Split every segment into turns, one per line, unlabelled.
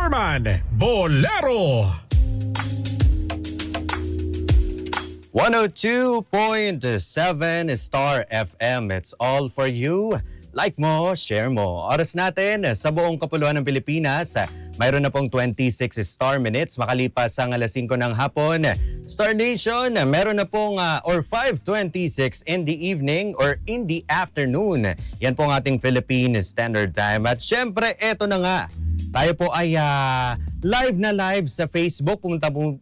Herman Bolero.
102.7 Star FM. It's all for you. Like mo, share mo. Oras natin sa buong kapuluan ng Pilipinas. Mayroon na pong 26 star minutes makalipas ang alas 5 ng hapon. Star Nation, meron na pong or 5:26 in the evening or in the afternoon. Yan po ang ating Philippine Standard Time. At syempre, eto na nga. Tayo po ay live na live sa Facebook.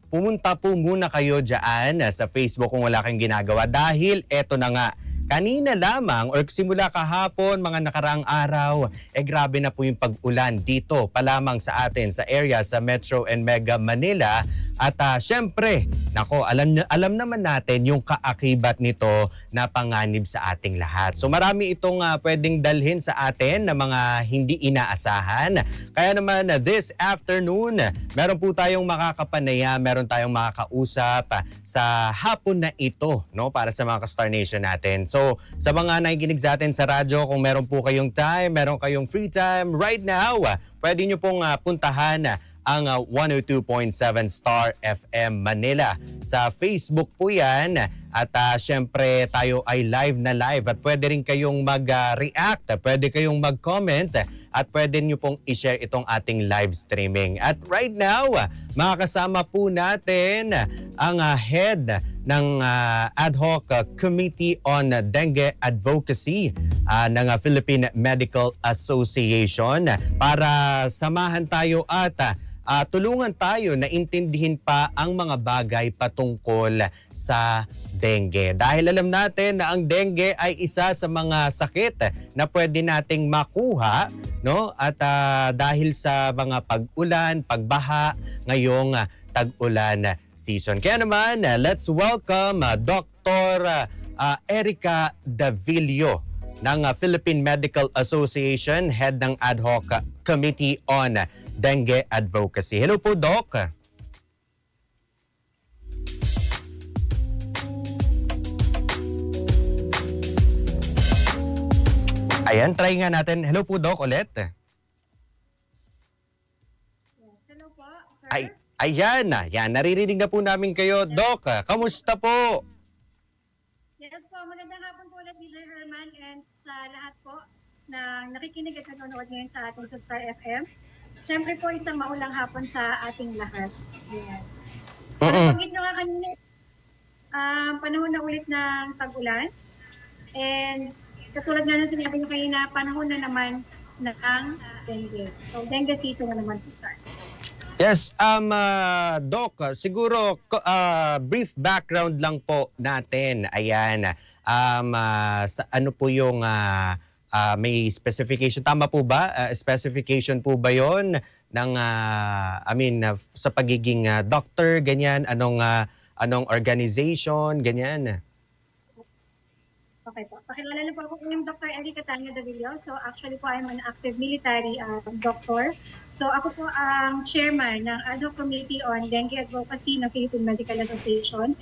Pumunta po muna kayo dyan sa Facebook kung wala kayong ginagawa. Dahil eto na nga, kanina lamang or simula kahapon, mga nakaraang araw, grabe na po yung pag-ulan dito pa lamang sa atin sa area sa Metro and Mega Manila. At syempre, nako, alam naman natin yung kaakibat nito na panganib sa ating lahat. So marami itong pwedeng dalhin sa atin na mga hindi inaasahan. Kaya naman this afternoon, meron po tayong makakapanaya, meron tayong makakausap sa hapon na ito, no, para sa mga ka-Star Nation natin. So sa mga nakikinig sa atin sa radyo, kung meron po kayong time, meron kayong free time right now, pwede nyo pong puntahan ang 102.7 Star FM Manila. Sa Facebook po yan. At syempre tayo ay live na live at pwede rin kayong mag-react, pwede kayong mag-comment at pwede nyo pong i-share itong ating live streaming. At right now, makakasama po natin ang head ng Ad Hoc Committee on Dengue Advocacy ng Philippine Medical Association para samahan tayo at tulungan tayo na intindihin pa ang mga bagay patungkol sa dengue. Dahil alam natin na ang dengue ay isa sa mga sakit na pwede nating makuha, no? At dahil sa mga pag-ulan, pagbaha ngayong tag-ulan season. Kaya naman, let's welcome Dr. Erica Davillo ng Philippine Medical Association, head ng Ad Hoc Committee on Dengue Advocacy. Hello po, Doc. Ayan, try nga natin. Hello po, Doc, ulit.
Yes, hello po, sir.
Ayan, naririnig na po namin kayo. Doc, kamusta po?
Yes po, magandang hapon po ulit, DJ Herman, and sa lahat po na nakikinig at nanonood ngayon sa ating sa Star FM. Siyempre po, isang maulang hapon sa ating lahat. Ayan. So, nabanggit nyo nga kanina, panahon na ulit ng tag-ulan. And katulad nga nung sinabi nyo kanina, panahon na naman ng dengue. So, dengue season na naman po start.
Yes, Doc, siguro brief background lang po natin. Ayan, sa ano po yung may specification, tama po ba? Specification po ba yon ng sa pagiging doctor, ganyan, anong organization, ganyan?
Okay po. Pakilala na po ako yung Dr. Erica Davillo. So actually po, I'm an active military doctor. So ako po ang chairman ng Ad Hoc Committee on Dengue Advocacy ng Philippine Medical Association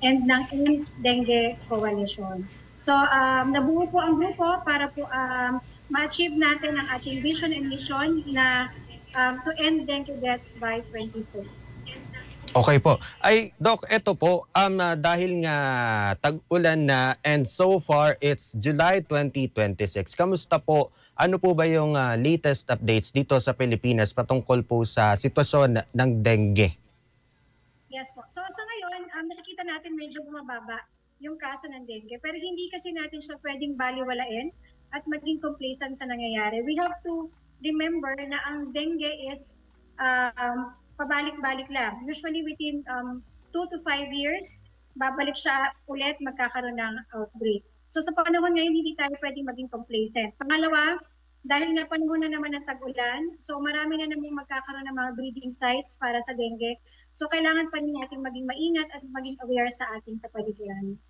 and ng End Dengue Coalition. So nabuo po ang grupo para po ma-achieve natin ang ating vision and mission na to end dengue deaths by 2030.
Okay po. Ay, Doc, eto po, dahil nga tag-ulan na and so far it's July 2026. Kamusta po? Ano po ba yung latest updates dito sa Pilipinas patungkol po sa sitwasyon ng dengue?
Yes po. So sa ngayon, nakikita natin medyo bumababa yung kaso ng dengue. Pero hindi kasi natin siya pwedeng baliwalain at maging complacent sa nangyayari. We have to remember na ang dengue is pabalik-balik lang. Usually within 2 to 5 years, babalik siya ulit, magkakaroon ng outbreak. So sa panahon ngayon, hindi tayo pwedeng maging complacent. Pangalawa, dahil nga panahon na naman ng tag-ulan, so marami na naman magkakaroon ng mga breeding sites para sa dengue. So kailangan pa rin natin maging maingat at maging aware sa ating kapaligiran.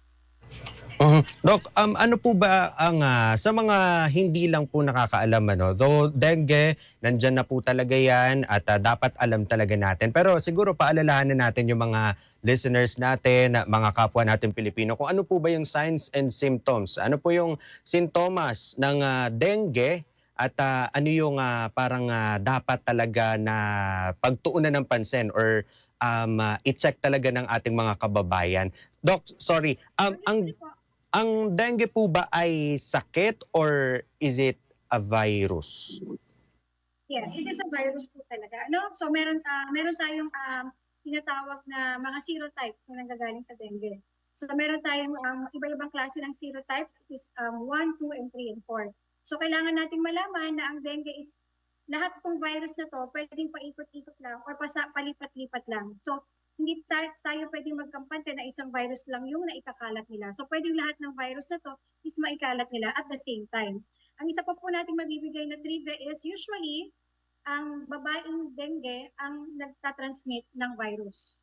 Doc, ano po ba ang sa mga hindi lang po nakakaalam, though dengue, nandyan na po talaga yan at dapat alam talaga natin. Pero siguro paalalahanan natin yung mga listeners natin, mga kapwa natin Pilipino, kung ano po ba yung signs and symptoms. Ano po yung sintomas ng dengue at ano yung parang dapat talaga na pagtuunan ng pansin or i-check talaga ng ating mga kababayan. Doc, sorry,
Usually po,
ang dengue po ba ay sakit or is it a virus?
yes, it is a virus po talaga. No? So meron tayong tinatawag na mga serotypes na nanggagaling sa dengue. So meron tayong iba-ibang klase ng serotypes. It is 1, 2, and 3, and 4. So kailangan nating malaman na ang dengue is lahat ng virus na to pwedeng paikot-ikot lang or palipat-lipat lang. So hindi tayo pwedeng magkampante na isang virus lang yung naikakalat nila. So pwedeng lahat ng virus na to is maikalat nila at the same time. Ang isa pa po nating mabibigay na trivia is usually ang babaeng dengue ang nagtatransmit ng virus.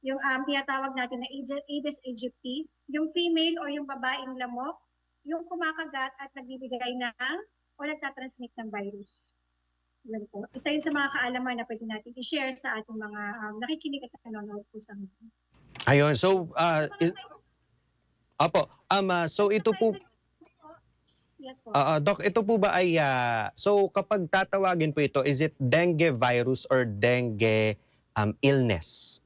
Yung tinatawag natin na Aedes aegypti, yung female o yung babaeng lamok, yung kumakagat at nagbibigay ng o nagtatransmit ng virus. Yan po. Isa yun sa mga kaalaman na pwede natin i-share sa ating mga nakikinig at nanonood po sa mga.
Ayun, so so ito po
Yes po.
Doc, ito po ba ay so kapag tatawagin po ito, is it dengue virus or dengue illness?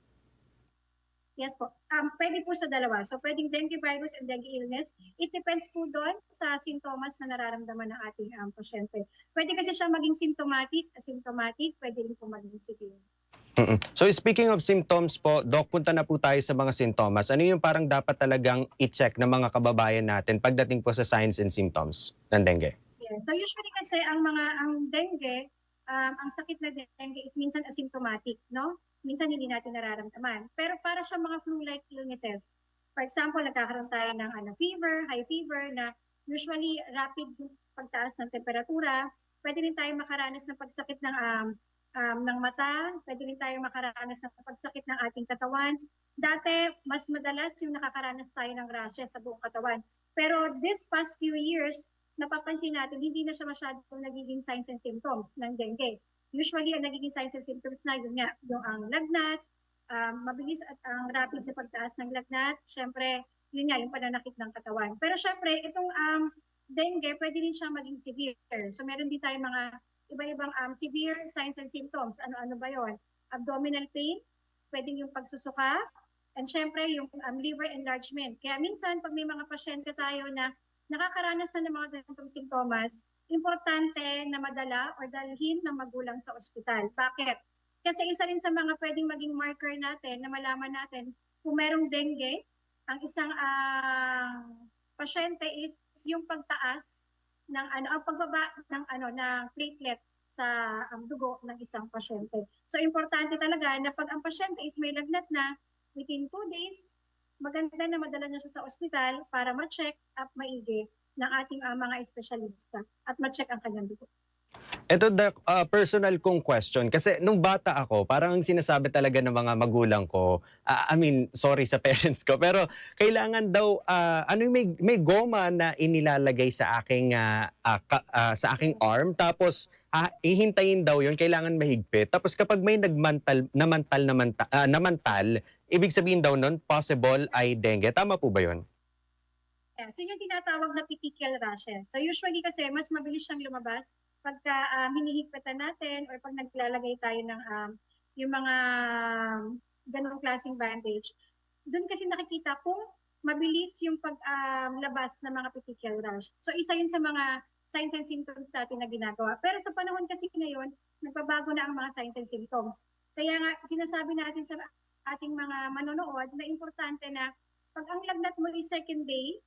Yes po. Pwede po sa dalawa. So pwedeng dengue virus and dengue illness. It depends po doon sa sintomas na nararamdaman ng ating pasyente. Pwede kasi siya maging symptomatic, asymptomatic, pwede rin po maging severe.
So speaking of symptoms po, Doc, punta na po tayo sa mga sintomas. Ano yung parang dapat talagang i-check ng mga kababayan natin pagdating po sa signs and symptoms ng dengue?
Yeah. So usually kasi ang dengue, ang sakit na dengue is minsan asymptomatic, no? Minsan hindi natin nararamdaman. Pero para siya mga flu-like illnesses. For example, nagkakaroon tayo ng fever, high fever na usually rapid yung pagtaas ng temperatura. Pwede rin tayo makaranas ng pagsakit ng mata, pwede rin tayo makaranas ng pagsakit ng ating katawan. Dati, mas madalas yung nakakaranas tayo ng rashes sa buong katawan. Pero this past few years, napapansin natin, hindi na siya masyadong nagiging signs and symptoms ng dengue. Usually, ang nagiging signs and symptoms na yun nga, yung ang lagnat, mabilis at ang rapid na pagtaas ng lagnat. Siyempre, yun nga, yung pananakit ng katawan. Pero siyempre, itong dengue, pwede rin siya maging severe. So meron din tayong mga iba-ibang severe signs and symptoms. Ano-ano ba yon? Abdominal pain, pwedeng yung pagsusuka, and syempre yung liver enlargement. Kaya minsan, pag may mga pasyente tayo na nakakaranas na ng mga ganitong sintomas, importante na madala o dalhin ng magulang sa ospital. Bakit? Kasi isa rin sa mga pwedeng maging marker natin na malaman natin kung merong dengue, ang isang pasyente is yung pagtaas ng ang pagbaba ng platelet sa dugo ng isang pasyente. So importante talaga na pag ang pasyente is may lagnat na within 2 days, maganda na madala niya siya sa ospital para ma-check up maigi ng ating mga espesyalista at ma-check ang kanyang dugo.
Ito, Doc, personal kong question. Kasi nung bata ako, parang ang sinasabi talaga ng mga magulang ko, I mean, sorry sa parents ko, pero kailangan daw, may goma na inilalagay sa aking, sa aking arm, tapos ihintayin daw yun, kailangan mahigpit. Tapos kapag may namantal, ibig sabihin daw nun, possible ay dengue. Tama po ba yun?
Yeah, so yung tinatawag na petechial rashes. So usually kasi mas mabilis siyang lumabas pagka hinihigpitan natin or pag naglalagay tayo ng yung mga ganong klaseng bandage. Doon kasi nakikita kung mabilis yung paglabas ng mga petechial rash. So isa yun sa mga signs and symptoms natin na ginagawa. Pero sa panahon kasi ngayon, nagbabago na ang mga signs and symptoms. Kaya nga sinasabi natin sa ating mga manonood na importante na pag ang lagnat mo is second day,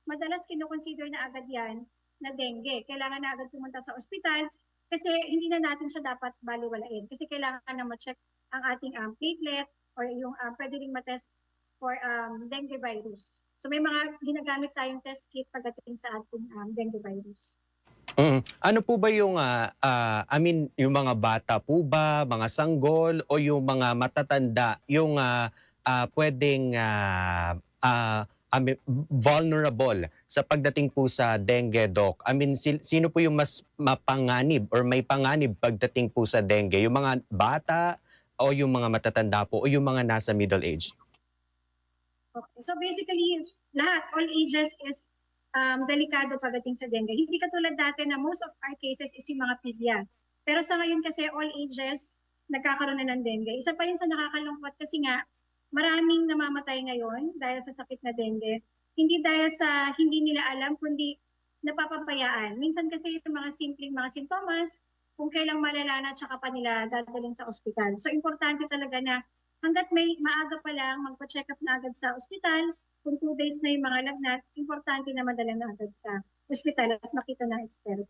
madalas kinoconsider na agad yan na dengue. Kailangan na agad pumunta sa ospital kasi hindi na natin siya dapat baliwalain. Kasi kailangan na ma-check ang ating platelet or yung pwede ring ma-test for dengue virus. So may mga ginagamit tayong test kit pagdating sa ating dengue virus.
Ano po ba yung, yung mga bata po ba, mga sanggol, o yung mga matatanda, yung pwedeng vulnerable sa pagdating po sa dengue, Doc? I mean, sino po yung mas mapanganib or may panganib pagdating po sa dengue? Yung mga bata o yung mga matatanda po o yung mga nasa middle age?
Okay. So basically, lahat, all ages is delikado pagdating sa dengue. Hindi katulad dati na most of our cases is yung mga pedya. Pero sa ngayon kasi all ages nagkakaroon na ng dengue. Isa pa yun sa nakakalungkot kasi nga maraming namamatay ngayon dahil sa sakit na dengue. Hindi dahil sa hindi nila alam, kundi napapabayaan. Minsan kasi yung mga simpleng mga sintomas, kung kailang malala na tsaka pa nila dadalhin sa ospital. So importante talaga na hanggat may maaga pa lang, magpa-check up na agad sa ospital. Kung 2 days na yung mga lagnat, importante na madala na agad sa ospital at makita ng expert.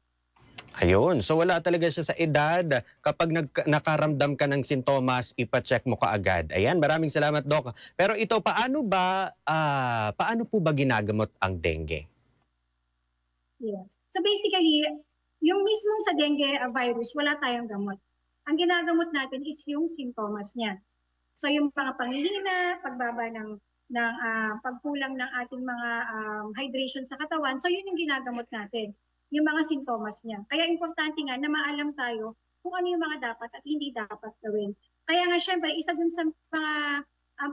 Ayun, so wala talaga siya sa edad. Kapag nakaramdam ka ng sintomas, ipa-check mo kaagad. Ayan, maraming salamat, Doc. Pero ito, paano po ba ginagamot ang dengue?
Yes. So basically, yung mismong sa dengue virus, wala tayong gamot. Ang ginagamot natin is yung sintomas niya. So yung mga panghihina, pagbaba ng pagkulang ng ating mga hydration sa katawan, so yun yung ginagamot natin, yung mga sintomas niya. Kaya importante nga na maalam tayo kung ano yung mga dapat at hindi dapat gawin. Kaya nga syempre, isa dun sa mga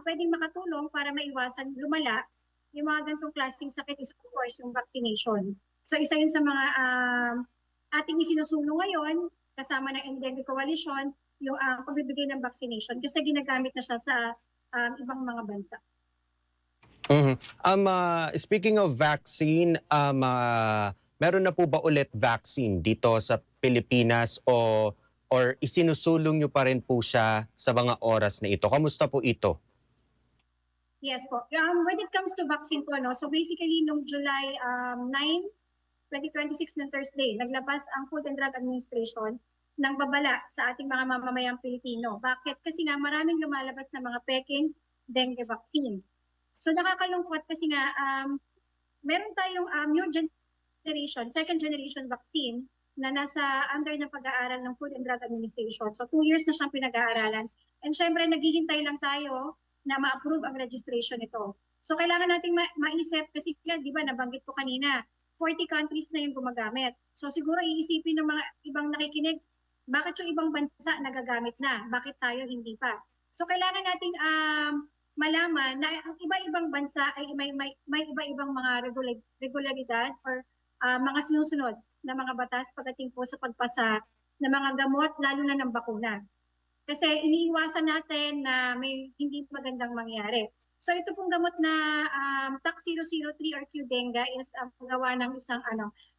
pwedeng makatulong para maiwasan lumala yung mga ganitong klaseng sakit is of course yung vaccination. So isa yun sa mga ating isinusulong ngayon kasama ng Endemic Coalition, yung pagbibigay ng vaccination kasi ginagamit na siya sa ibang mga bansa.
Mhm. Speaking of vaccine, meron na po ba ulit vaccine dito sa Pilipinas or isinusulong nyo pa rin po siya sa mga oras na ito? Kamusta po ito?
Yes po. When it comes to vaccine po, no, so basically nung July 9, 2026 ng Thursday, naglabas ang Food and Drug Administration ng babala sa ating mga mamamayang Pilipino. Bakit? Kasi nga maraming lumalabas na mga peking dengue vaccine. So nakakalungkot kasi nga meron tayong new generation, second generation vaccine na nasa under ng pag-aaral ng Food and Drug Administration. So 2 years na siyang pinag-aaralan. And syempre naghihintay lang tayo na ma-approve ang registration nito. So kailangan nating maisip kasi di ba nabanggit ko kanina, 40 countries na yung gumagamit. So siguro iisipin ng mga ibang nakikinig, bakit yung ibang bansa nagagamit na? Bakit tayo hindi pa? So kailangan nating malaman na ang iba-ibang bansa ay may iba-ibang mga regularidad or mga sinusunod na mga batas pagdating po sa pagpasa ng mga gamot, lalo na ng bakuna. Kasi iniiwasan natin na may hindi magandang mangyari. So ito pong gamot na TAC-003 or Qdenga is gawa ng isang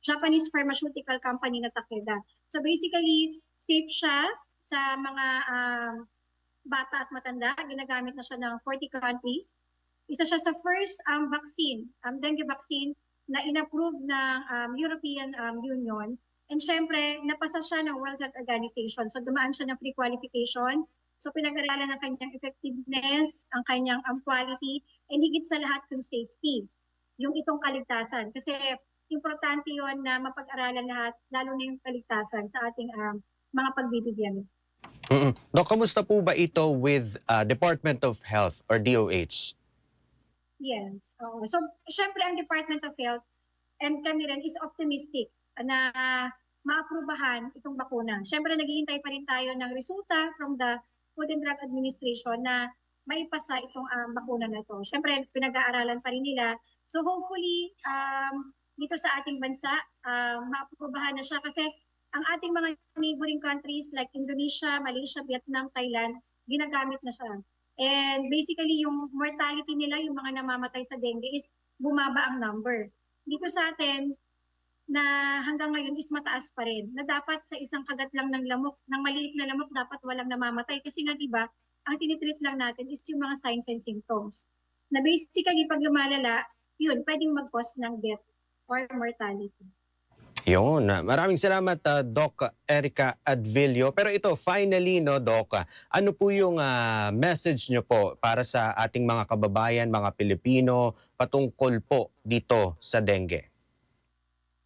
Japanese pharmaceutical company na Takeda. So basically, safe siya sa mga bata at matanda. Ginagamit na siya ng 40 countries. Isa siya sa first vaccine, dengue vaccine na inapprove ng European Union. And syempre, napasa siya ng World Health Organization. So dumaan siya ng pre-qualification. So pinag-aralan ng kanyang effectiveness, ang kanyang quality, and higit sa lahat yung safety, yung itong kaligtasan. Kasi importante yon na mapag-aralan lahat, lalo na yung kaligtasan sa ating mga pagbibigyan.
Dok, kamusta po ba ito with Department of Health or DOH?
Yes. So syempre ang Department of Health and kami rin is optimistic na maaprubahan itong bakuna. Syempre naghihintay pa rin tayo ng resulta from the Food and Drug Administration na maipasa itong bakuna na ito. Syempre pinag-aaralan pa rin nila. So hopefully dito sa ating bansa maaprubahan na siya kasi ang ating mga neighboring countries like Indonesia, Malaysia, Vietnam, Thailand, ginagamit na siya. And basically yung mortality nila, yung mga namamatay sa dengue is bumaba ang number. Dito sa atin, na hanggang ngayon is mataas pa rin. Na dapat sa isang kagat lang ng lamok, ng maliit na lamok, dapat walang namamatay. Kasi nga diba, ang tinitreat lang natin is yung mga signs and symptoms. Na basically, pag lumalala, yun, pwedeng mag-cause ng death or mortality.
Yun. Maraming salamat, Doc Erica Advilio. Pero ito, finally, no, Doc, ano po yung message nyo po para sa ating mga kababayan, mga Pilipino, patungkol po dito sa dengue?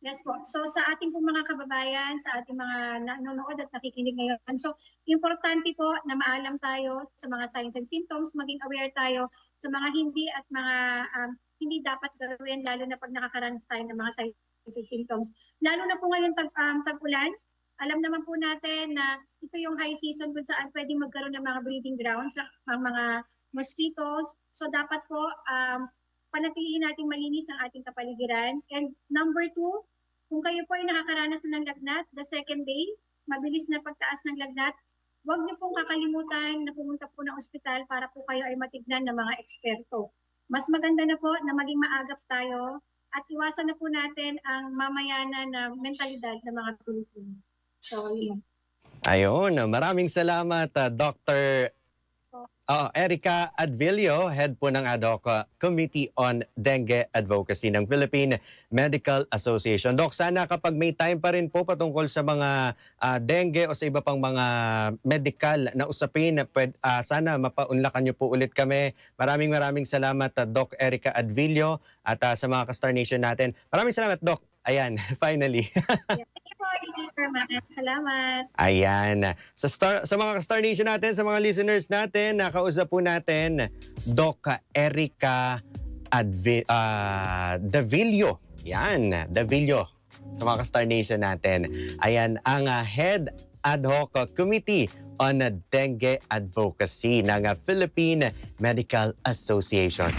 Yes po. So sa ating pong mga kababayan, sa ating mga nanonood at nakikinig ngayon, so importante po na maalam tayo sa mga signs and symptoms, maging aware tayo sa mga hindi at mga hindi dapat gawin, lalo na pag nakakaranas tayo ng mga signs and symptoms. Lalo na po ngayon tag-ulan, alam naman po natin na ito yung high season kung saan pwedeng magkaroon ng mga breeding grounds ang mga mosquitoes. So dapat po panatilihin natin malinis ang ating kapaligiran. And number 2, kung kayo po ay nakakaranas ng lagnat, the second day, mabilis na pagtaas ng lagnat, huwag niyo pong kakalimutan na pumunta po ng ospital para po kayo ay matignan ng mga eksperto. Mas maganda na po na maging maagap tayo at iwasan na po natin ang mamayana na mentalidad ng mga Pilipino. So, yun.
Ayun, maraming salamat Dr. Erica Advilio, head po ng ad hoc Committee on Dengue Advocacy ng Philippine Medical Association. Doc, sana kapag may time pa rin po patungkol sa mga dengue o sa iba pang mga medical na usapin, sana mapaunlakan niyo po ulit kami. Maraming salamat Doc Erica Advilio at sa mga ka-Star Nation natin. Maraming salamat, Doc. Ayan, finally.
Salamat.
Ayan. Sa mga ka-Star Nation natin, sa mga listeners natin, nakausap po natin Doc Erica Davillo. Yan, Davillo. Sa mga ka-Star Nation natin. Ayan, ang Head Ad Hoc Committee on Dengue Advocacy ng Philippine Medical Association.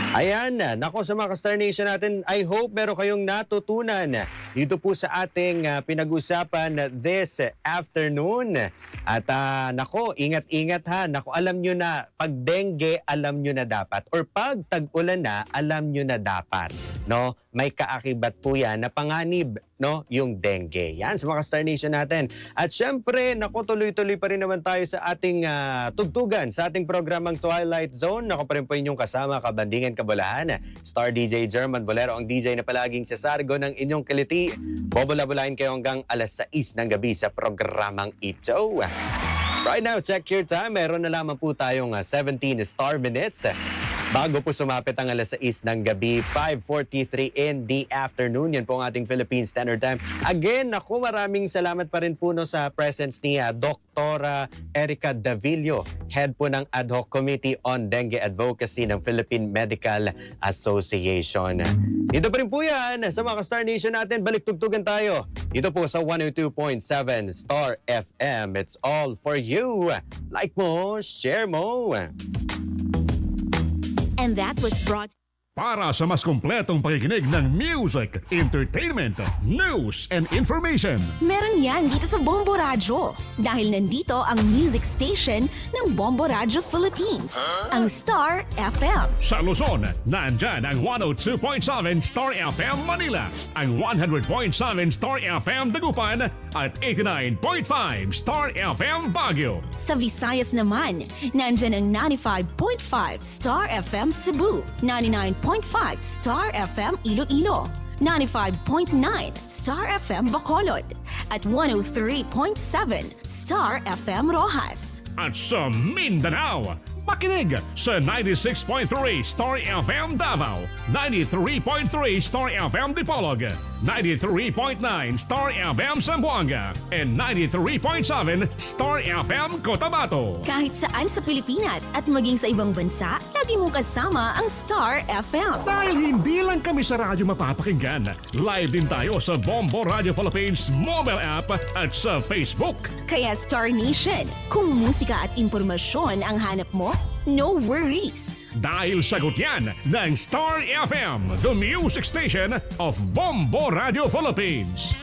Ayan, nako sa mga ka-Star Nation natin, I hope meron kayong natutunan dito po sa ating pinag-usapan this afternoon. At nako, ingat-ingat ha. Nako, alam nyo na, pag dengue, alam nyo na dapat. Or pag tag-ulan na, alam nyo na dapat. No? May kaakibat po yan na panganib, no? Yung dengue. Yan, sa mga Star Nation natin. At syempre, nako, tuloy-tuloy pa rin naman tayo sa ating tugtugan, sa ating programang Twilight Zone. Nako pa rin po inyong kasama, kabandingan, kabulahan. Star DJ German Bolero, ang DJ na palaging sasargo ng inyong kiliti. Bobula-bulain kayo hanggang alas 6 ng gabi sa programang ito. Right now, check your time. Meron na lamang po tayong 17 star minutes. Bago po sumapit ang alas 6 ng gabi, 5:43 in the afternoon. Yan po ang ating Philippine Standard Time. Again, naku, maraming salamat pa rin po no, sa presence ni Dr. Erica Davillo, head po ng Ad Hoc Committee on Dengue Advocacy ng Philippine Medical Association. Dito pa rin po yan sa mga Star Nation natin. Balik-tugtugan tayo. Dito po sa 102.7 Star FM. It's all for you. Like mo, share mo.
And that was brought
Para sa mas kumpletong pakikinig ng music, entertainment, news, and information.
meron yan dito sa Bombo Radyo. Dahil nandito ang music station ng Bombo Radyo Philippines, ang Star FM.
Sa Luzon, nandyan ang 102.7 Star FM Manila, ang 100.7 Star FM Dagupan, at 89.5 Star FM Baguio.
Sa Visayas naman, nandyan ang 95.5 Star FM Cebu, 99.5 Star FM Iloilo, 95.9 Star FM Bacolod, at 103.7 Star FM Rojas.
At sa Mindanao, makinig sa 96.3 Star FM Davao, 93.3 Star FM Dipolog, 93.9 Star FM Zamboanga, and 93.7 Star FM Cotabato.
Kahit saan sa Pilipinas at maging sa ibang bansa, lagi mong kasama ang Star FM.
Dahil hindi lang kami sa radyo mapapakinggan, live din tayo sa Bombo Radio Philippines mobile app at sa Facebook.
Kaya Star Nation, kung musika at impormasyon ang hanap mo, no worries.
Dahil sagot yan ng Star FM, the music station of Bombo Radio Philippines.